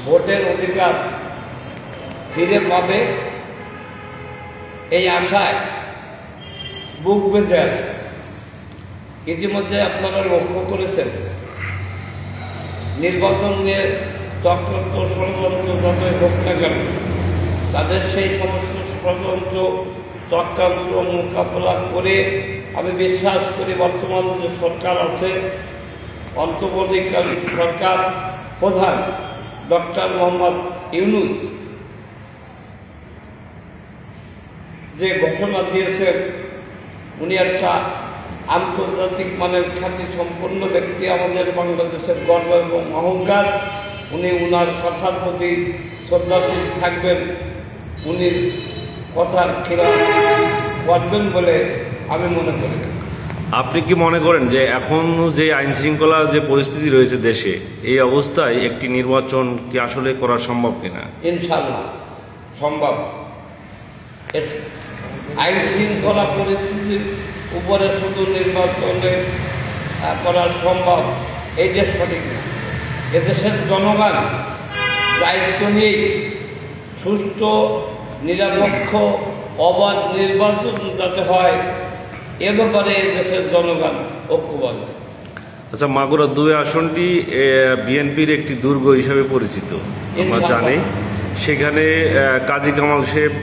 ভোটের অধিকার ফিরে পাবে এই আশায় বুক বেঁধে আছে। ইতিমধ্যে আপনারা লক্ষ্য করেছেন নির্বাচন নিয়ে চক্রান্ত ষড়যন্ত্র যতই হোক না কেন, তাদের সেই সমস্ত ষড়যন্ত্র চক্রান্ত মোকাবেলা করে আমি বিশ্বাস করি বর্তমান যে সরকার আছে, অন্তর্বর্তীকালীন সরকার প্রধান ডক্টর মোহাম্মদ ইউনূস যে ঘোষণা দিয়েছেন, উনি একটা আন্তর্জাতিক মানের খ্যাতি সম্পন্ন ব্যক্তি, আমাদের বাংলাদেশের গর্ব এবং অহংকার। উনি উনার কথার প্রতি শ্রদ্ধাশীল থাকবেন, উনি কথার খিলাফ করবেন বলে আমি মনে করি। আপনি কি মনে করেন যে এখন যে আইন শৃঙ্খলা যে পরিস্থিতি রয়েছে দেশে, এই অবস্থায় একটি নির্বাচন কি আসলে করা সম্ভব কিনা? ইনশাআল্লাহ সম্ভব। আইন শৃঙ্খলা পরিস্থিতির উপরে শুধু নির্বাচনে করা সম্ভব এইটা সঠিক না। এদেশের জনগণ দায়িত্ব নিয়ে সুস্থ নিরপেক্ষ অবাধ নির্বাচন যাতে হয় এ ব্যাপারে দেশের জনগণ ঐক্যবদ্ধ। আচ্ছা, মাগুরা 2 আসনটি বিএনপির একটি দুর্গ হিসাবে পরিচিত, আমরা জানি। সেখানে কাজী কামাল সাহেব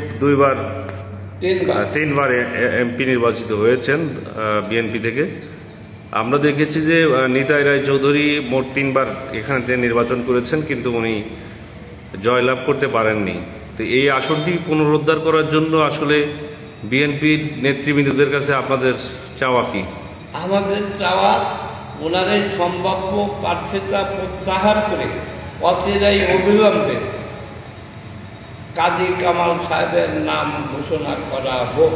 তিনবার এমপি নির্বাচিত হয়েছেন বিএনপি থেকে। আমরা দেখেছি যে নিতাই রায় চৌধুরী মোট 3বার এখানে নির্বাচন করেছেন, কিন্তু উনি জয়লাভ করতে পারেননি। তো এই আসনটি পুনরুদ্ধার করার জন্য আসলে বিএনপির নেতৃবৃন্দদের কাছে আপনাদের চাওয়া কি? আমাদের চাওয়া ওনাদের সম্ভাব্য প্রার্থিতা প্রত্যাহার করে অচিরেই অবিলম্বে কাজী কামাল সাহেবের নাম ঘোষণা করা হোক।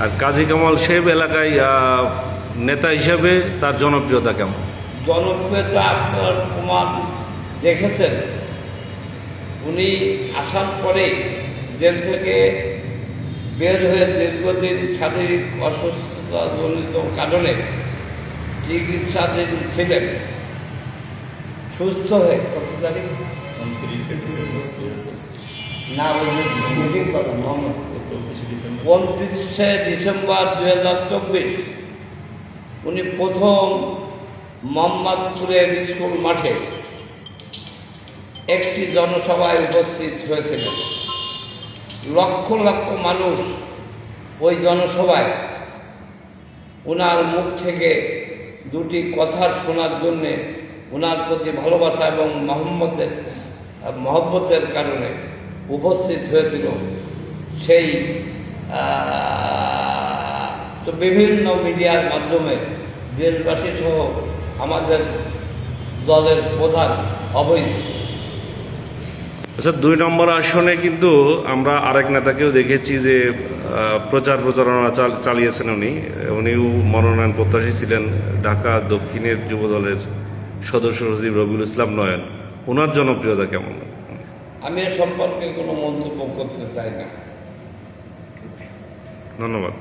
আর কাজী কামাল সাহেব এলাকায় নেতা হিসাবে তার জনপ্রিয়তা কেমন? জনপ্রিয়তা আপনার প্রমাণ দেখেছেন। উনি আসার পরে জেল থেকে বের হয়ে দীর্ঘদিন শারীরিক অসুস্থতাজনিত কারণে চিকিৎসাধীন ছিলেন। সুস্থ হয়ে কত তারিখ না 29শে ডিসেম্বর 2024 উনি প্রথম মোহাম্মদপুরের স্কুল মাঠে একটি জনসভায় উপস্থিত হয়েছিলেন। লক্ষ লক্ষ মানুষ ওই জনসভায় ওনার মুখ থেকে দুটি কথা শোনার জন্যে, ওনার প্রতি ভালোবাসা এবং মহব্বতের কারণে উপস্থিত হয়েছিল। সেই তো বিভিন্ন মিডিয়ার মাধ্যমে দেশবাসী সহ আমাদের দলের প্রধান অবহিত। আচ্ছা, 2 নম্বর আসনে কিন্তু আমরা আরেক নেতাকেও দেখেছি যে প্রচারণা চালিয়েছেন। উনিও মনোনয়ন প্রত্যাশী ছিলেন, ঢাকা দক্ষিণের যুব দলের সদস্য সচিব রবিউল ইসলাম নয়ন। ওনার জনপ্রিয়তা কেমন? আমি এ সম্পর্কে কোনো মন্তব্য করতে চাই না। ধন্যবাদ।